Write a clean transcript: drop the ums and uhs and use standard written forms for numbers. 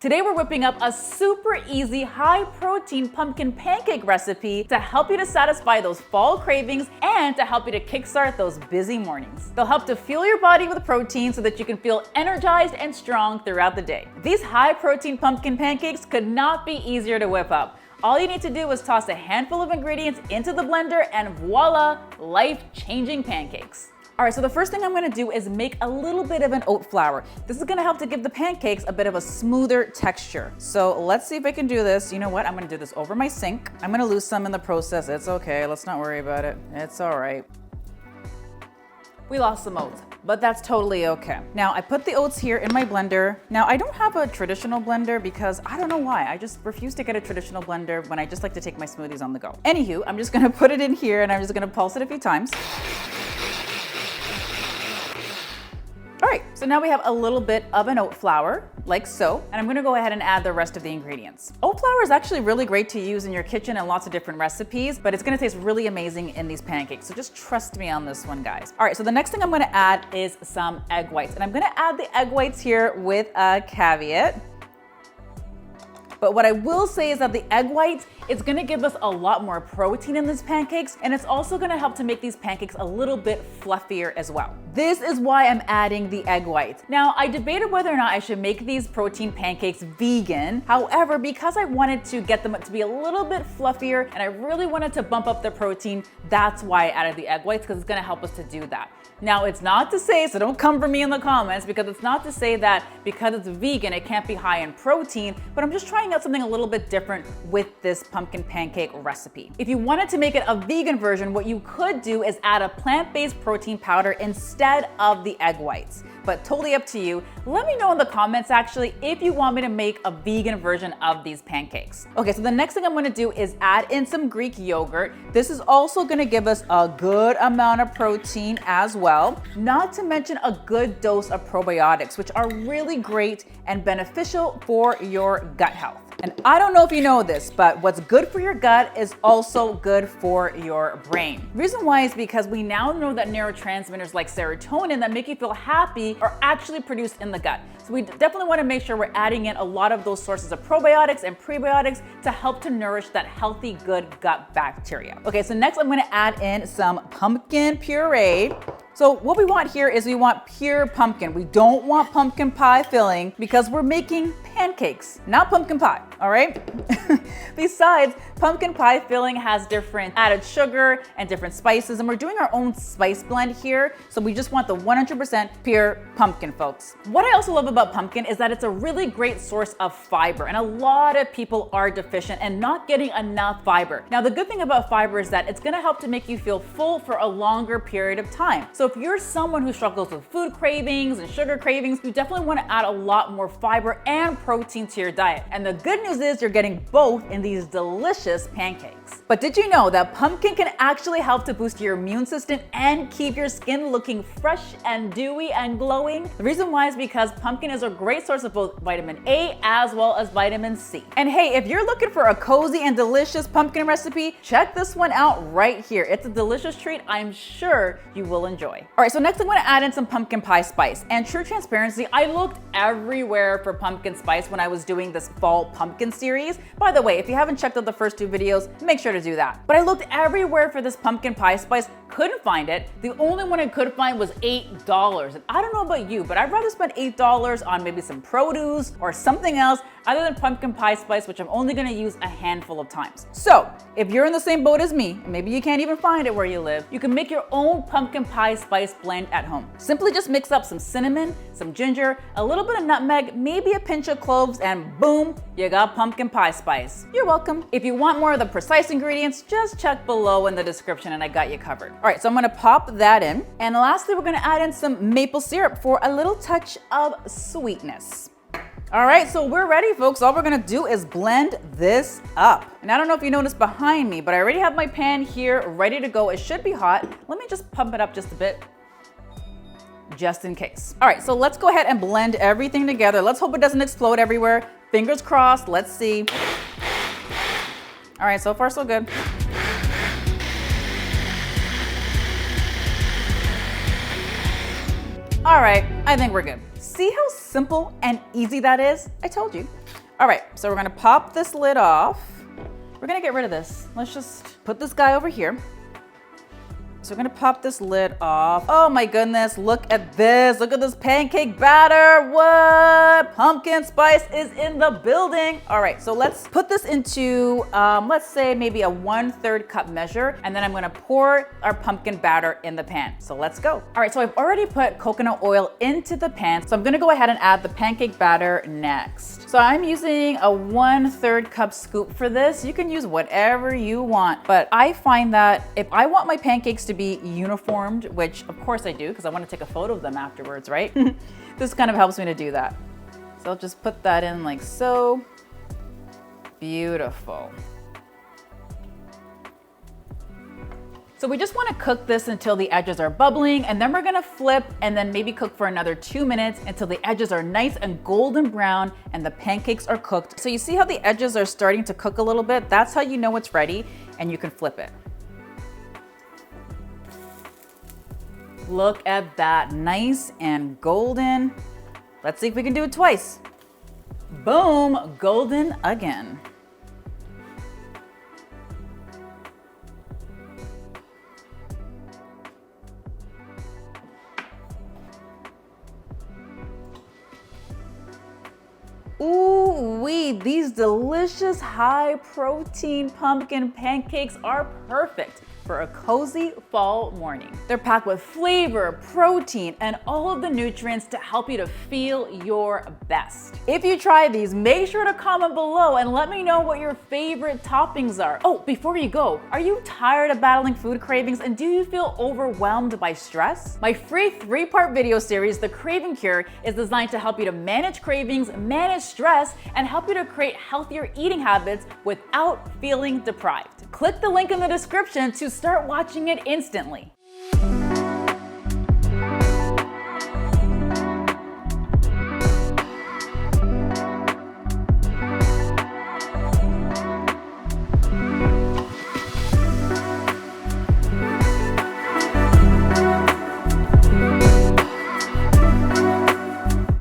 Today we're whipping up a super easy, high-protein pumpkin pancake recipe to help you to satisfy those fall cravings and to help you to kickstart those busy mornings. They'll help to fuel your body with protein so that you can feel energized and strong throughout the day. These high-protein pumpkin pancakes could not be easier to whip up. All you need to do is toss a handful of ingredients into the blender and voila, life-changing pancakes. All right, so the first thing I'm gonna do is make a little bit of an oat flour. This is gonna help to give the pancakes a bit of a smoother texture. So let's see if I can do this. You know what, I'm gonna do this over my sink. I'm gonna lose some in the process. It's okay, let's not worry about it. It's all right. We lost some oats, but that's totally okay. Now I put the oats here in my blender. Now I don't have a traditional blender because I don't know why. I just refuse to get a traditional blender when I just like to take my smoothies on the go. Anywho, I'm just gonna put it in here and I'm just gonna pulse it a few times. All right, so now we have a little bit of an oat flour, like so, and I'm gonna go ahead and add the rest of the ingredients. Oat flour is actually really great to use in your kitchen in lots of different recipes, but it's gonna taste really amazing in these pancakes, so just trust me on this one, guys. All right, so the next thing I'm gonna add is some egg whites, and I'm gonna add the egg whites here with a caveat. But what I will say is that the egg whites, it's gonna give us a lot more protein in these pancakes, and it's also gonna help to make these pancakes a little bit fluffier as well. This is why I'm adding the egg whites. Now, I debated whether or not I should make these protein pancakes vegan. However, because I wanted to get them to be a little bit fluffier, and I really wanted to bump up the protein, that's why I added the egg whites, because it's gonna help us to do that. Now, it's not to say, so don't come for me in the comments, because it's not to say that because it's vegan, it can't be high in protein, but I'm just trying out something a little bit different with this pumpkin pancake recipe. If you wanted to make it a vegan version, what you could do is add a plant-based protein powder instead of the egg whites, but totally up to you. Let me know in the comments actually if you want me to make a vegan version of these pancakes. Okay, so the next thing I'm gonna do is add in some Greek yogurt. This is also gonna give us a good amount of protein as well, not to mention a good dose of probiotics, which are really great and beneficial for your gut health. And I don't know if you know this, but what's good for your gut is also good for your brain. The reason why is because we now know that neurotransmitters like serotonin that make you feel happy are actually produced in the gut. So we definitely want to make sure we're adding in a lot of those sources of probiotics and prebiotics to help to nourish that healthy, good gut bacteria. Okay, so next I'm going to add in some pumpkin puree. So what we want here is we want pure pumpkin. We don't want pumpkin pie filling because we're making pancakes, not pumpkin pie, all right? Besides, pumpkin pie filling has different added sugar and different spices, and we're doing our own spice blend here, so we just want the 100% pure pumpkin, folks. What I also love about pumpkin is that it's a really great source of fiber, and a lot of people are deficient and not getting enough fiber. Now, the good thing about fiber is that it's gonna help to make you feel full for a longer period of time. So if you're someone who struggles with food cravings and sugar cravings, you definitely wanna add a lot more fiber and protein to your diet. And the good news is you're getting both in these delicious pancakes. But did you know that pumpkin can actually help to boost your immune system and keep your skin looking fresh and dewy and glowing? The reason why is because pumpkin is a great source of both vitamin A as well as vitamin C. And hey, if you're looking for a cozy and delicious pumpkin recipe, check this one out right here. It's a delicious treat I'm sure you will enjoy. All right, so next I'm gonna add in some pumpkin pie spice. And true transparency, I looked everywhere for pumpkin spice when I was doing this fall pumpkin series. By the way, if you haven't checked out the first two videos, make sure to do that. But I looked everywhere for this pumpkin pie spice, couldn't find it. The only one I could find was $8. And I don't know about you, but I'd rather spend $8 on maybe some produce or something else other than pumpkin pie spice, which I'm only gonna use a handful of times. So if you're in the same boat as me, and maybe you can't even find it where you live, you can make your own pumpkin pie spice blend at home. Simply just mix up some cinnamon, some ginger, a little bit of nutmeg, maybe a pinch of cloves, and boom, you got pumpkin pie spice. You're welcome. If you want more of the precise ingredients, just check below in the description and I got you covered. All right, so I'm gonna pop that in. And lastly, we're gonna add in some maple syrup for a little touch of sweetness. All right, so we're ready, folks. All we're gonna do is blend this up. And I don't know if you noticed behind me, but I already have my pan here ready to go. It should be hot. Let me just pump it up just a bit, just in case. All right, so let's go ahead and blend everything together. Let's hope it doesn't explode everywhere. Fingers crossed, let's see. All right, so far so good. All right, I think we're good. See how simple and easy that is? I told you. All right, so we're gonna pop this lid off. We're gonna get rid of this. Let's just put this guy over here. So we're gonna pop this lid off. Oh my goodness, look at this. Look at this pancake batter. What? Pumpkin spice is in the building. All right, so let's put this into, let's say maybe a 1/3 cup measure, and then I'm gonna pour our pumpkin batter in the pan. So let's go. All right, so I've already put coconut oil into the pan, so I'm gonna go ahead and add the pancake batter next. So I'm using a 1/3 cup scoop for this. You can use whatever you want, but I find that if I want my pancakes to be uniformed, which of course I do because I want to take a photo of them afterwards, right? This kind of helps me to do that. So I'll just put that in like so. Beautiful. So we just want to cook this until the edges are bubbling, and then we're gonna flip and then maybe cook for another 2 minutes until the edges are nice and golden brown and the pancakes are cooked. So you see how the edges are starting to cook a little bit? That's how you know it's ready, and you can flip it. Look at that, nice and golden. Let's see if we can do it twice. Boom, golden again. Ooh-wee, these delicious high protein pumpkin pancakes are perfect for a cozy fall morning. They're packed with flavor, protein, and all of the nutrients to help you to feel your best. If you try these, make sure to comment below and let me know what your favorite toppings are. Oh, before you go, are you tired of battling food cravings and do you feel overwhelmed by stress? My free 3-part video series, The Craving Cure, is designed to help you to manage cravings, manage stress, and help you to create healthier eating habits without feeling deprived. Click the link in the description to start watching it instantly.